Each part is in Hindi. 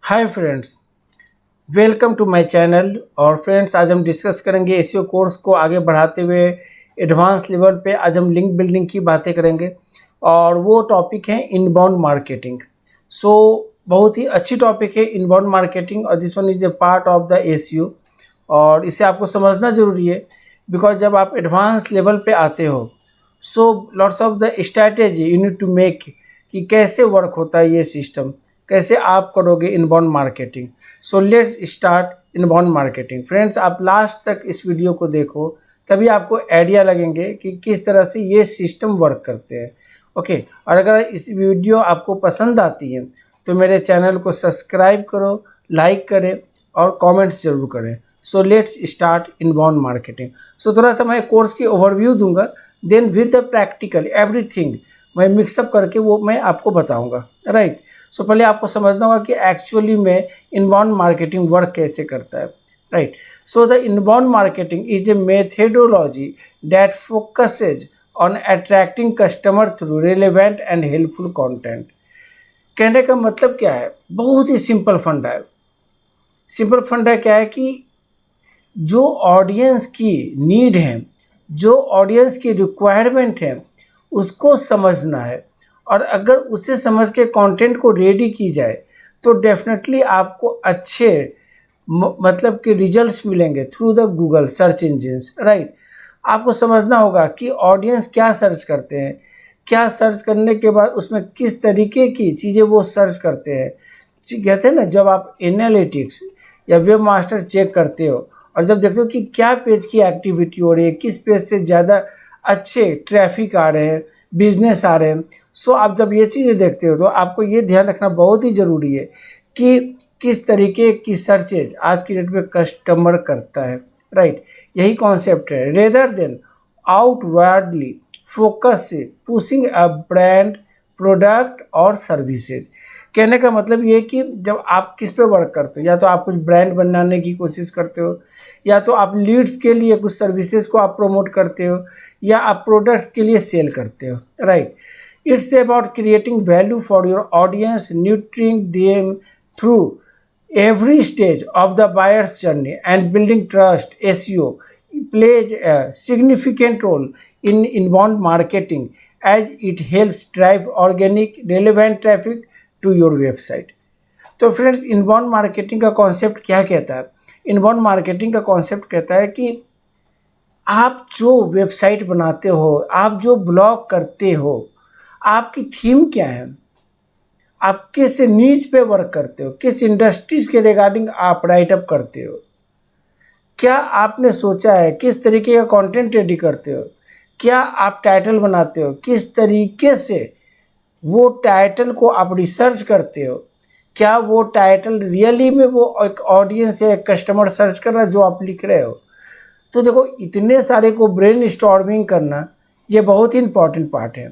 Hi friends, welcome to my channel. और फ्रेंड्स, आज हम डिस्कस करेंगे एसईओ कोर्स को आगे बढ़ाते हुए एडवांस लेवल पे। आज हम लिंक बिल्डिंग की बातें करेंगे और वो टॉपिक है इनबाउंड मार्केटिंग। सो बहुत ही अच्छी टॉपिक है इनबाउंड मार्केटिंग और this one is a part of the SEO और इसे आपको समझना ज़रूरी है बिकॉज जब आप एडवांस लेवल पे आते हो so lots of the strategy you need to make कि कैसे वर्क होता है ये सिस्टम, कैसे आप करोगे inbound marketing. So let's start inbound marketing. Friends, आप लास्ट तक इस वीडियो को देखो तभी आपको आइडिया लगेंगे कि किस तरह से ये सिस्टम वर्क करते हैं। ओके, और अगर इस वीडियो आपको पसंद आती है तो मेरे चैनल को सब्सक्राइब करो, लाइक करें और कमेंट्स जरूर करें। So let's start inbound marketing. So थोड़ा सा मैं कोर्स की ओवरव्यू दूंगा, then with the practical everything मैं मिक्सअप करके वो मैं आपको बताऊंगा, राइट। सो पहले आपको समझना होगा कि एक्चुअली में इनबाउंड मार्केटिंग वर्क कैसे करता है, right. So the inbound marketing is a methodology that focuses on attracting customer through relevant and helpful content. कहने का मतलब क्या है, बहुत ही सिंपल फंडा है। सिंपल फंडा क्या है कि जो ऑडियंस की नीड है, जो ऑडियंस की रिक्वायरमेंट है, उसको समझना है और अगर उसे समझ के कंटेंट को रेडी की जाए तो डेफिनेटली आपको अच्छे मतलब कि रिजल्ट्स मिलेंगे through the Google search engines, right. आपको समझना होगा कि ऑडियंस क्या सर्च करते हैं, क्या सर्च करने के बाद उसमें किस तरीके की चीज़ें वो सर्च करते हैं। कहते हैं ना, जब आप एनालिटिक्स या वेब मास्टर चेक करते हो और जब देखते हो कि क्या पेज की एक्टिविटी हो रही है, किस पेज से ज़्यादा अच्छे ट्रैफिक आ रहे हैं, बिजनेस आ रहे हैं, सो आप जब ये चीज़ें देखते हो तो आपको ये ध्यान रखना बहुत ही ज़रूरी है कि किस तरीके की सर्चेज आज की डेट में कस्टमर करता है, राइट। यही कॉन्सेप्ट है, रेदर देन आउटवर्डली फोकस से पुशिंग अ ब्रांड, प्रोडक्ट और सर्विसेज। कहने का मतलब ये है कि जब आप किस पे वर्क करते हो, या तो आप कुछ ब्रांड बनाने की कोशिश करते हो, या तो आप लीड्स के लिए कुछ सर्विसेज को आप प्रमोट करते हो, या आप प्रोडक्ट के लिए सेल करते हो, right. It's about creating value for your audience, nurturing them through every stage of the buyer's journey and building trust. SEO plays a significant role in inbound marketing as it helps drive organic relevant traffic to your website. तो फ्रेंड्स, इनबाउंड मार्केटिंग का कॉन्सेप्ट क्या कहता है? इनबाउंड मार्केटिंग का कॉन्सेप्ट कहता है कि आप जो वेबसाइट बनाते हो, आप जो ब्लॉग करते हो, आपकी थीम क्या है, आप किस नीच पे वर्क करते हो, किस इंडस्ट्रीज के रिगार्डिंग आप राइटअप करते हो, क्या आपने सोचा है, किस तरीके का कंटेंट रेडी करते हो, क्या आप टाइटल बनाते हो, किस तरीके से वो टाइटल को आप रिसर्च करते हो, क्या वो टाइटल रियली में वो एक ऑडियंस या एक कस्टमर सर्च कर रहा है जो आप लिख रहे हो। तो देखो, इतने सारे को ब्रेन स्टॉर्मिंग करना ये बहुत ही इंपॉर्टेंट पार्ट है।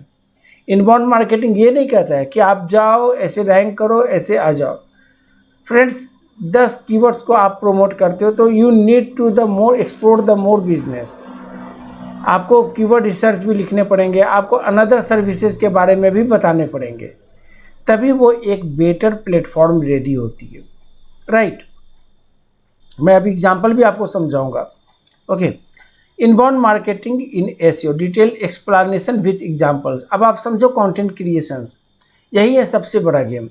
इनबाउंड मार्केटिंग ये नहीं कहता है कि आप जाओ ऐसे रैंक करो ऐसे आ जाओ। फ्रेंड्स, 10 कीवर्ड्स को आप प्रमोट करते हो तो you need to the more explore the more business. आपको कीवर्ड रिसर्च भी लिखने पड़ेंगे, आपको अनदर सर्विसेज के बारे में भी बताने पड़ेंगे, तभी वो एक बेटर प्लेटफॉर्म रेडी होती है, राइट। मैं अभी एग्जांपल भी आपको समझाऊंगा। Okay, inbound marketing in SEO, detail explanation with examples. अब आप समझो कंटेंट क्रिएशंस, यही है सबसे बड़ा game.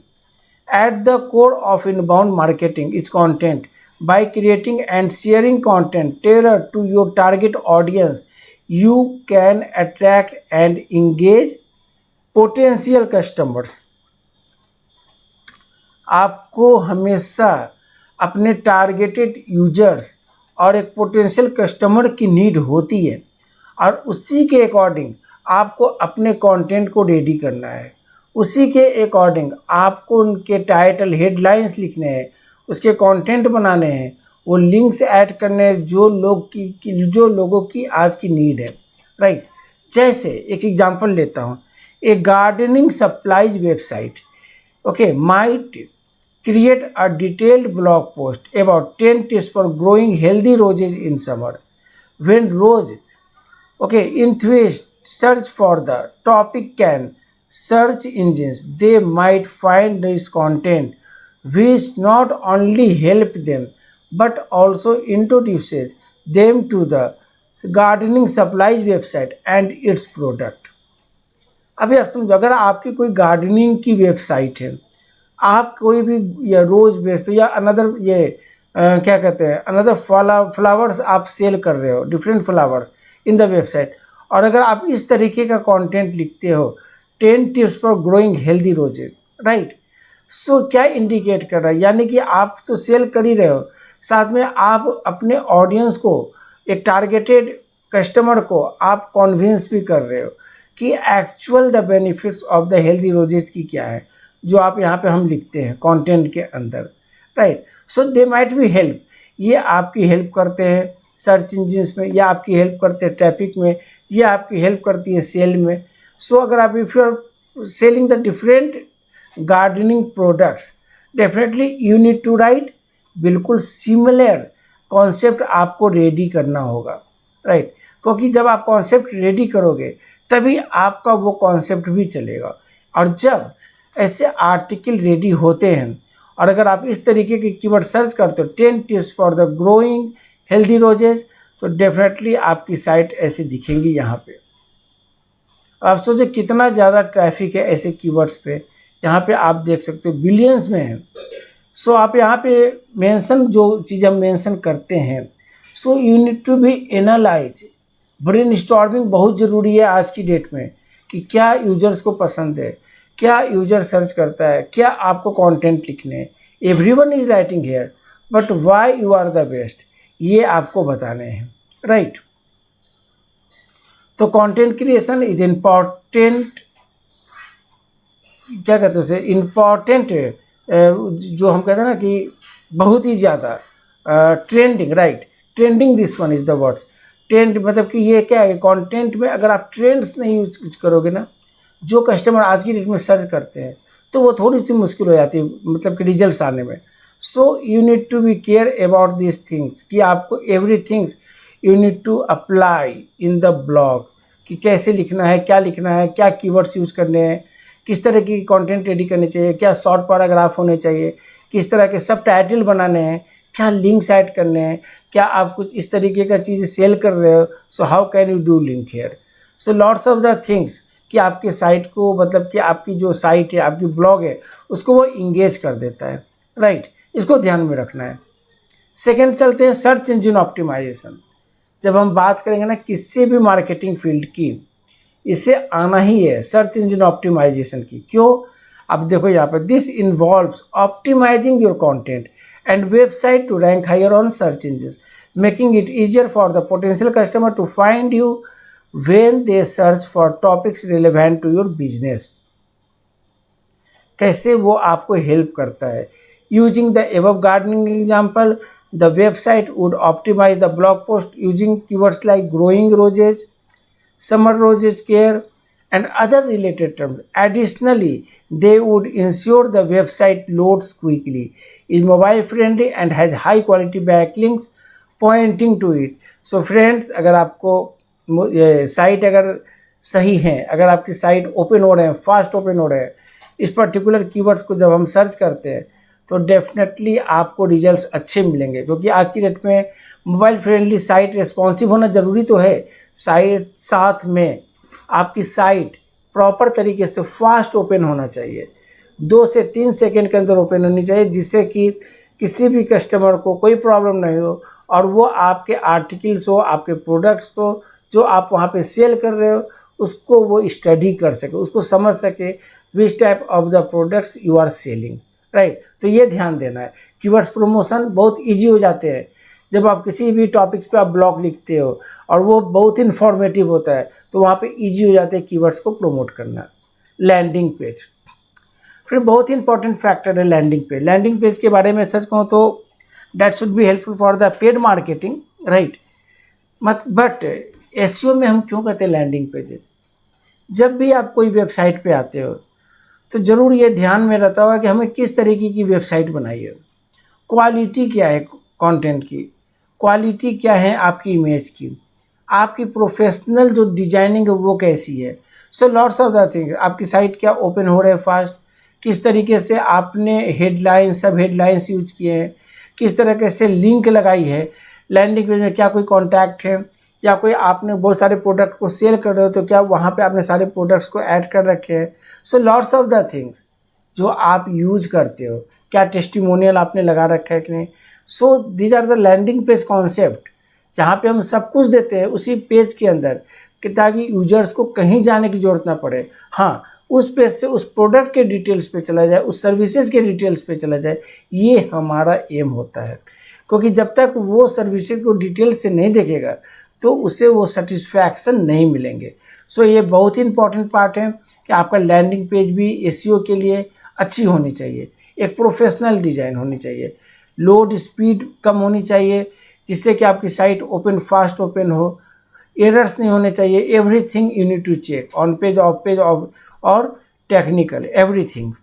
At the core of inbound marketing is content. By creating and sharing content tailor to your target audience you can attract and engage potential customers. आपको हमेशा अपने टारगेटेड यूजर्स और एक पोटेंशियल कस्टमर की नीड होती है और उसी के अकॉर्डिंग आपको अपने कंटेंट को रेडी करना है, उसी के अकॉर्डिंग आपको उनके टाइटल हेडलाइंस लिखने हैं, उसके कंटेंट बनाने हैं, वो लिंक्स ऐड करने हैं जो लोगों की आज की नीड है, राइट। जैसे एक एग्जांपल लेता हूँ, एक gardening supplies website okay might create a detailed blog post about 10 tips for growing healthy roses in summer. When rose enthusiasts search for the topic, can search engines they might find this content which not only help them but also introduces them to the gardening supplies website and its product। अभी आप समझो, अगर आपकी कोई गार्डनिंग की वेबसाइट है, आप कोई भी या रोज़ बेचते हो या अनदर ये क्या कहते हैं अनदर फ्लावर्स आप सेल कर रहे हो, different flowers in the website, और अगर आप इस तरीके का कंटेंट लिखते हो 10 tips for growing healthy roses, right, so क्या इंडिकेट कर रहा है, यानी कि आप तो सेल कर ही रहे हो, साथ में आप अपने ऑडियंस को, एक टारगेटेड कस्टमर को आप कन्विंस भी कर रहे हो कि actual the benefits of the healthy roses की क्या है, जो आप यहाँ पे हम लिखते हैं कंटेंट के अंदर, right. So they might be help, ये आपकी हेल्प करते हैं सर्च इंजिन्स में, या आपकी हेल्प करते हैं ट्रैफिक में, या आपकी हेल्प करती है सेल में। सो अगर आप if you are selling the different gardening products, definitely you need to write बिल्कुल सिमिलर कॉन्सेप्ट आपको रेडी करना होगा, राइट, क्योंकि जब आप कॉन्सेप्ट रेडी करोगे तभी आपका वो कॉन्सेप्ट भी चलेगा। और जब ऐसे आर्टिकल रेडी होते हैं और अगर आप इस तरीके के कीवर्ड सर्च करते हो 10 tips for the growing healthy roses, तो डेफिनेटली आपकी साइट ऐसे दिखेंगी यहाँ पे। आप सोचो कितना ज़्यादा ट्रैफिक है ऐसे कीवर्ड्स पे, यहाँ पे आप देख सकते हो बिलियंस में है। सो आप यहाँ पे मेंशन जो चीज़ हम मेंशन करते हैं, so you need to be analyse, brainstorming बहुत ज़रूरी है आज की डेट में कि क्या यूजर्स को पसंद है, क्या यूजर सर्च करता है, क्या आपको कंटेंट लिखने हैं। Everyone is writing here but why you are the best, ये आपको बताने हैं, राइट। तो कंटेंट क्रिएशन इज इम्पॉर्टेंट, क्या कहते हैं उसे, इम्पॉर्टेंट, जो हम कहते हैं ना कि बहुत ही ज़्यादा trending, right, trending this one is the words. Trend मतलब कि ये क्या है, कंटेंट में अगर आप ट्रेंड्स नहीं यूज करोगे ना, जो कस्टमर आज की डेट में सर्च करते हैं, तो वो थोड़ी सी मुश्किल हो जाती है, मतलब कि रिजल्ट्स आने में। So you need to be care about this things, कि आपको every things you need to apply in the blog, कि कैसे लिखना है, क्या लिखना है, क्या कीवर्ड्स यूज़ करने हैं, किस तरह की कंटेंट रेडी करनी चाहिए, क्या शॉर्ट पैराग्राफ होने चाहिए, किस तरह के सब टाइटल बनाने हैं, क्या लिंक्स ऐड करने हैं, क्या आप कुछ इस तरीके का चीज़ सेल कर रहे हो, so how can you do link here. So lots of the things कि आपके साइट को, मतलब कि आपकी जो साइट है, आपकी ब्लॉग है, उसको वो इंगेज कर देता है, राइट, इसको ध्यान में रखना है। सेकेंड चलते हैं सर्च इंजन ऑप्टिमाइजेशन। जब हम बात करेंगे ना किसी भी मार्केटिंग फील्ड की, इसे आना ही है सर्च इंजन ऑप्टिमाइजेशन की। क्यों? अब देखो यहाँ पर, this involves optimising your content and website to rank higher on search engines, making it easier for the potential customer to find you when they search for topics relevant to your business। कैसे वो आपको हेल्प करता है? Using the above gardening example, the website would optimize the blog post using keywords like growing roses, summer roses care, and other related terms. Additionally, they would ensure the website loads quickly, is mobile friendly and has high quality backlinks pointing to it। So friends, अगर आपको ये साइट अगर सही है, अगर आपकी साइट ओपन हो रहे हैं, फास्ट ओपन हो रहे हैं, इस पर्टिकुलर कीवर्ड्स को जब हम सर्च करते हैं, तो डेफिनेटली आपको रिजल्ट्स अच्छे मिलेंगे। क्योंकि आज की डेट में मोबाइल फ्रेंडली साइट रिस्पॉन्सिव होना ज़रूरी तो है, साइट साथ में आपकी साइट प्रॉपर तरीके से फास्ट ओपन होना चाहिए, 2 से 3 सेकेंड के अंदर ओपन होनी चाहिए, जिससे कि किसी भी कस्टमर को कोई प्रॉब्लम नहीं हो और वो आपके आर्टिकल्स हो, आपके प्रोडक्ट्स हो, जो आप वहाँ पे सेल कर रहे हो, उसको वो स्टडी कर सके, उसको समझ सके which type of the products you are selling, right. तो ये ध्यान देना है। कीवर्ड्स प्रमोशन बहुत इजी हो जाते हैं जब आप किसी भी टॉपिक्स पे आप ब्लॉग लिखते हो और वो बहुत इन्फॉर्मेटिव होता है, तो वहाँ पे इजी हो जाते हैं कीवर्ड्स को प्रमोट करना। लैंडिंग पेज फिर बहुत ही इंपॉर्टेंट फैक्टर है। लैंडिंग पेज के बारे में सच कहूँ तो that should be helpful for the paid marketing, right. But SEO में हम क्यों कहते हैं लैंडिंग पेजेस? जब भी आप कोई वेबसाइट पे आते हो तो ज़रूर ये ध्यान में रहता होगा कि हमें किस तरीके की वेबसाइट बनाई है, क्वालिटी क्या है कंटेंट की, क्वालिटी क्या है आपकी इमेज की, आपकी प्रोफेशनल जो डिजाइनिंग है वो कैसी है। So lots of the thing, आपकी साइट क्या ओपन हो रहे हैं फास्ट, किस तरीके से आपने हेडलाइन सब हेडलाइंस यूज किए हैं, किस तरीके से लिंक लगाई है, लैंडिंग पेज में क्या कोई कॉन्टैक्ट है, या कोई आपने बहुत सारे प्रोडक्ट को सेल कर रहे हो तो क्या वहाँ पे आपने सारे प्रोडक्ट्स को ऐड कर रखे हैं। So lots of the things जो आप यूज करते हो, क्या टेस्टिमोनियल आपने लगा रखा है कि नहीं। So these are the landing page concept, जहाँ पे हम सब कुछ देते हैं उसी पेज के अंदर, कि ताकि यूजर्स को कहीं जाने की ज़रूरत ना पड़े। हाँ, उस पेज से उस प्रोडक्ट के डिटेल्स पे चला जाए, उस सर्विसेज के डिटेल्स पे चला जाए, ये हमारा एम होता है। क्योंकि जब तक वो सर्विसेज को डिटेल से नहीं देखेगा तो उसे वो सेटिस्फैक्शन नहीं मिलेंगे। सो ये बहुत ही इंपॉर्टेंट पार्ट है कि आपका लैंडिंग पेज भी एसईओ के लिए अच्छी होनी चाहिए, एक प्रोफेशनल डिज़ाइन होनी चाहिए, लोड स्पीड कम होनी चाहिए, जिससे कि आपकी साइट ओपन फास्ट ओपन हो, एरर्स नहीं होने चाहिए। Everything you need to check on page, off page, और technical everything.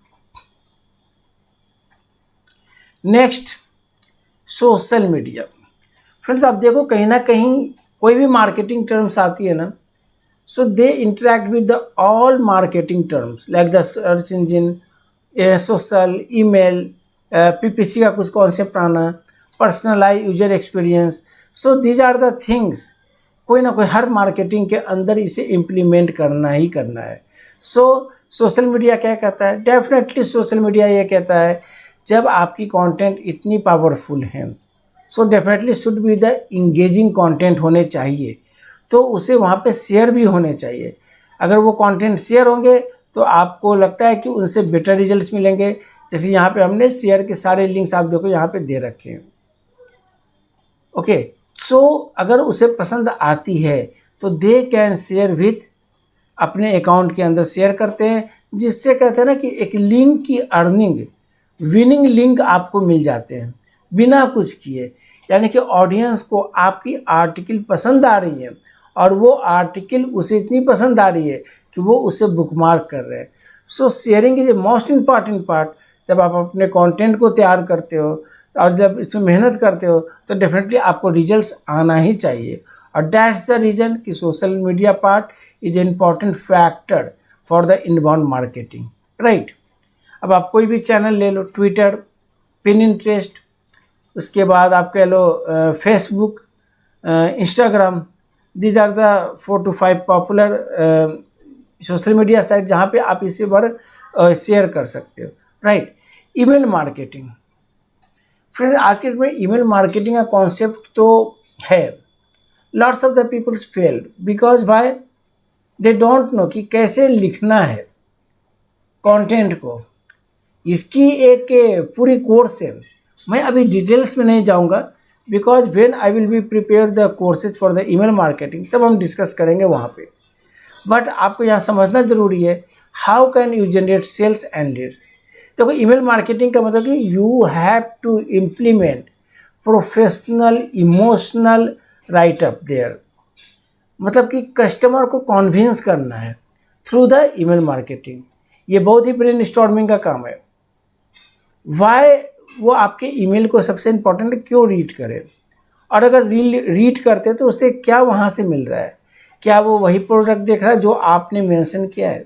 Next, social media. Friends, आप देखो कहीं ना कहीं कोई भी मार्केटिंग टर्म्स आती है ना, so they interact with the all marketing terms like the search engine, social, email, PPC का कुछ कॉन्सेप्ट आना, personalise user experience. So these are the things, कोई ना कोई हर मार्केटिंग के अंदर इसे इम्प्लीमेंट करना ही करना है। सो सोशल मीडिया क्या कहता है? डेफिनेटली सोशल मीडिया ये कहता है जब आपकी कंटेंट इतनी पावरफुल है, so definitely should be the engaging content होने चाहिए, तो उसे वहाँ पे शेयर भी होने चाहिए। अगर वो कंटेंट शेयर होंगे तो आपको लगता है कि उनसे बेटर रिजल्ट्स मिलेंगे। जैसे यहाँ पे हमने शेयर के सारे लिंक्स आप देखो यहाँ पे दे रखे हैं। ओके, सो अगर उसे पसंद आती है तो दे कैन शेयर विथ, अपने अकाउंट के अंदर शेयर करते हैं, जिससे कहते हैं ना कि एक लिंक की अर्निंग, विनिंग लिंक आपको मिल जाते हैं बिना कुछ किए। यानी कि ऑडियंस को आपकी आर्टिकल पसंद आ रही है और वो आर्टिकल उसे इतनी पसंद आ रही है कि वो उसे बुकमार्क कर रहे हैं। सो sharing is a most important part. जब आप अपने कंटेंट को तैयार करते हो और जब इसमें मेहनत करते हो तो डेफिनेटली आपको रिजल्ट्स आना ही चाहिए। और दैट्स द रीज़न कि social media part is a important factor for the inbound marketing, right. अब आप कोई भी चैनल ले लो, ट्विटर, पिनिंटरेस्ट, उसके बाद आप कह लो Facebook, Instagram, these are the 4 to 5 popular social media site जहाँ पे आप इसे वर्क शेयर कर सकते हो, राइट। ईमेल मार्केटिंग, फ्रेंड्स आज के डेट में ईमेल मार्केटिंग का कॉन्सेप्ट तो है। Lots of the peoples failed because why, they don't know कि कैसे लिखना है कंटेंट को। इसकी एक पूरी कोर्स है, मैं अभी डिटेल्स में नहीं जाऊंगा because when I will be prepare the courses for the email marketing तब हम डिस्कस करेंगे वहाँ पे। बट आपको यहाँ समझना ज़रूरी है, how can you generate sales and leads. देखो ईमेल मार्केटिंग का मतलब कि you have to implement professional emotional writeup there, मतलब कि कस्टमर को कन्विंस करना है थ्रू द ईमेल मार्केटिंग। ये बहुत ही ब्रेनस्टॉर्मिंग का काम है। वाई वो आपके ईमेल को सबसे इम्पोर्टेंट क्यों रीड करे, और अगर रीड करते तो उससे क्या वहाँ से मिल रहा है, क्या वो वही प्रोडक्ट देख रहा है जो आपने मेंशन किया है।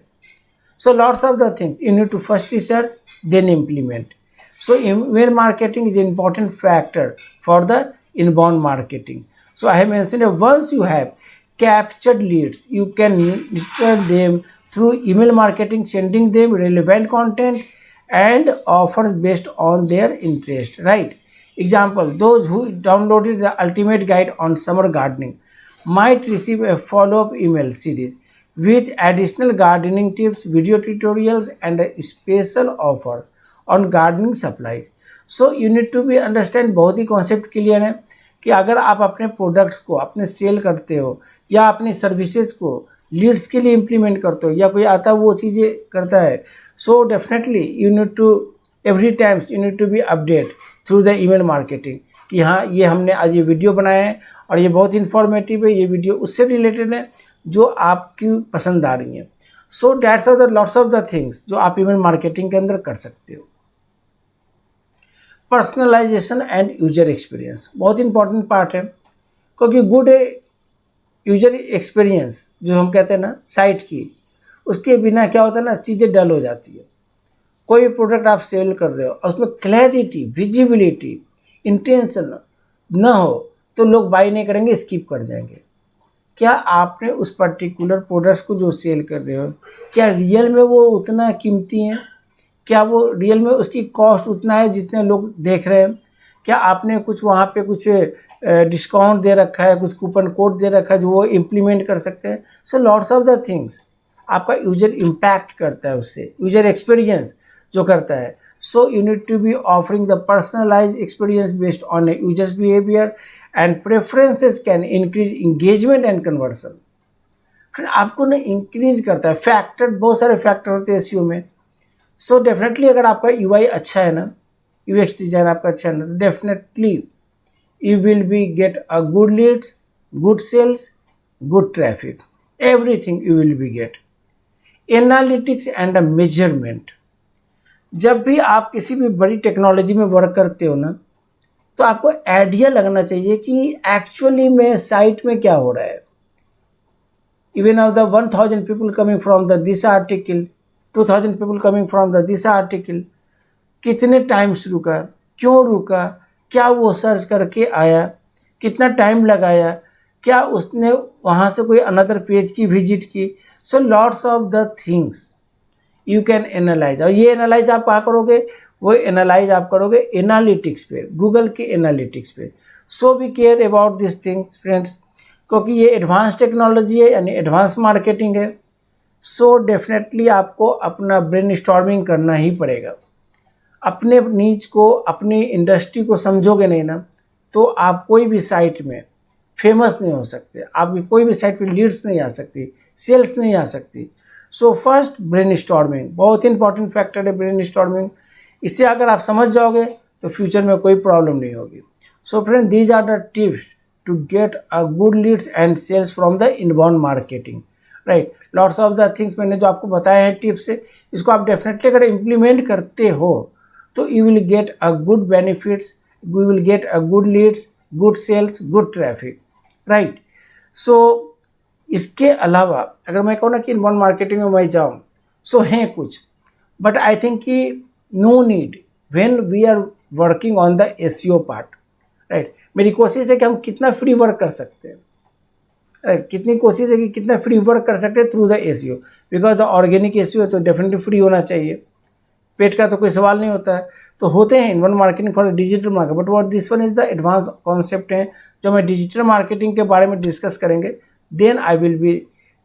So lots of the things you need to first research then implement. So email marketing is important factor for the inbound marketing. So I have mentioned that once you have captured leads, you can nurture them through email marketing, sending them relevant content and offers based on their interest, right? Example, those who downloaded the ultimate guide on summer gardening might receive a follow-up email series with additional gardening tips, video tutorials and special offers on gardening supplies. So you need to be understand, बहुत ही कॉन्सेप्ट क्लियर है कि अगर आप अपने प्रोडक्ट्स को अपने सेल करते हो या अपनी सर्विसेज को लीड्स के लिए इम्प्लीमेंट करते हो या कोई आता वो चीज़ें करता है, so definitely you need to every times you need to be update through the email marketing कि हाँ ये हमने आज ये वीडियो बनाया है और ये बहुत इन्फॉर्मेटिव है, ये वीडियो उससे रिलेटेड है जो आपकी पसंद आ रही है। So that's are the lots of the things जो आप ईमेल मार्केटिंग के अंदर कर सकते हो। पर्सनलाइजेशन एंड यूजर एक्सपीरियंस बहुत इंपॉर्टेंट पार्ट है, क्योंकि गुड यूजर एक्सपीरियंस जो हम कहते हैं ना साइट की, उसके बिना क्या होता है ना चीज़ें डल हो जाती है। कोई भी प्रोडक्ट आप सेल कर रहे हो और उसमें क्लैरिटी, विजिबिलिटी, इंटेंशन न हो तो लोग बाई नहीं करेंगे, स्किप कर जाएंगे। क्या आपने उस पर्टिकुलर प्रोडक्ट्स को जो सेल कर रहे हो, क्या रियल में वो उतना कीमती हैं? क्या वो रियल में उसकी कॉस्ट उतना है जितने लोग देख रहे हैं? क्या आपने कुछ वहाँ पे कुछ डिस्काउंट दे रखा है, कुछ कूपन कोड दे रखा है जो वो इम्प्लीमेंट कर सकते हैं? So lots of the things आपका यूजर इम्पैक्ट करता है, उससे यूजर एक्सपीरियंस जो करता है। So you need to be offering the personalised experience based on a users behaviour and preferences can increase engagement and conversion. फिर आपको ना इंक्रीज करता है फैक्टर, बहुत सारे फैक्टर होते हैं एसईओ में। सो डेफिनेटली अगर आपका यूआई अच्छा है ना, यूएक्स डिज़ाइन आपका अच्छा है ना, तो definitely you will be get a good leads, good sales, good traffic, everything you will be get. Analytics and a measurement. जब भी आप किसी भी बड़ी टेक्नोलॉजी में वर्क करते हो ना, तो आपको आइडिया लगना चाहिए कि एक्चुअली में साइट में क्या हो रहा है। Even of the 1000 people coming from the this article, 2000 people coming from the this article, कितने टाइम्स रुका, क्यों रुका, क्या वो सर्च करके आया, कितना टाइम लगाया, क्या उसने वहाँ से कोई अनदर पेज की विजिट की। सो lots of the things you can analyse. और ये एनालाइज आप कहाँ करोगे? वो एनालाइज आप करोगे एनालिटिक्स पे, गूगल के एनालिटिक्स पे। So be care about this things friends, क्योंकि ये एडवांस टेक्नोलॉजी है, यानी एडवांस मार्केटिंग है। सो डेफिनेटली आपको अपना ब्रेन स्टॉर्मिंग करना ही पड़ेगा। अपने नीच को, अपनी इंडस्ट्री को समझोगे नहीं ना, तो आप कोई भी साइट में फेमस नहीं हो सकते, आपकी कोई भी साइट पे लीड्स नहीं आ सकती, सेल्स नहीं आ सकती। सो फर्स्ट ब्रेन स्टॉर्मिंग, बहुत इंपॉर्टेंट फैक्टर है ब्रेन स्टॉर्मिंग। इसे अगर आप समझ जाओगे तो फ्यूचर में कोई प्रॉब्लम नहीं होगी। So friend, these are the tips to get a good leads and sales from the inbound marketing, right. Lots of the things मैंने जो आपको बताया है टिप्स से, इसको आप डेफिनेटली अगर इम्प्लीमेंट करते हो तो you will get a good benefits, you will get a good leads, good sales, good traffic, right? So इसके अलावा अगर मैं कहूँ ना कि इनबाउंड मार्केटिंग में मैं जाऊँ, सो हैं कुछ, बट आई थिंक कि no need when we are working on the SEO part, right. मेरी कोशिश है कि हम कितना फ्री वर्क कर सकते हैं, राइट। कितनी कोशिश है कि कितना फ्री वर्क कर सकते हैं through the SEO, because the organic SEO तो डेफिनेटली फ्री होना चाहिए, पेट का तो कोई सवाल नहीं होता है। तो होते हैं inbound marketing for digital market, but what this one is the advance concept है जो मैं डिजिटल मार्केटिंग के बारे में डिस्कस करेंगे। Then I will be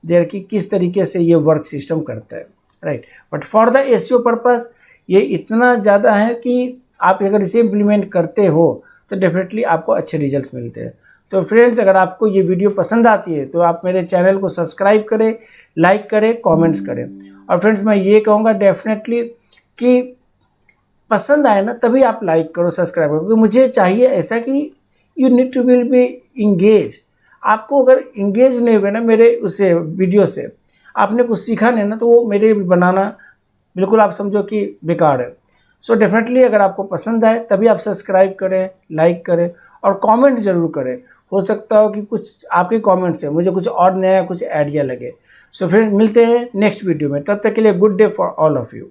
there कि किस तरीके से ये वर्क सिस्टम करता है, right. But for the SEO purpose ये इतना ज़्यादा है कि आप अगर इसे इम्प्लीमेंट करते हो तो डेफिनेटली आपको अच्छे रिजल्ट मिलते हैं। तो फ्रेंड्स, अगर आपको ये वीडियो पसंद आती है तो आप मेरे चैनल को सब्सक्राइब करें, लाइक करें, कॉमेंट्स करें। और फ्रेंड्स, मैं ये कहूँगा डेफिनेटली कि पसंद आए ना तभी आप लाइक करो, सब्सक्राइब करो, क्योंकि मुझे चाहिए ऐसा कि you need to will be engage. आपको अगर इंगेज नहीं हुए ना मेरे उससे वीडियो से, आपने कुछ सीखा नहीं ना, तो वो मेरे बनाना बिल्कुल आप समझो कि बेकार है। सो डेफिनेटली अगर आपको पसंद आए तभी आप सब्सक्राइब करें, लाइक करें और कमेंट ज़रूर करें। हो सकता हो कि कुछ आपके कमेंट से मुझे कुछ और नया कुछ आइडिया लगे। सो फिर मिलते हैं नेक्स्ट वीडियो में, तब तक के लिए good day for all of you.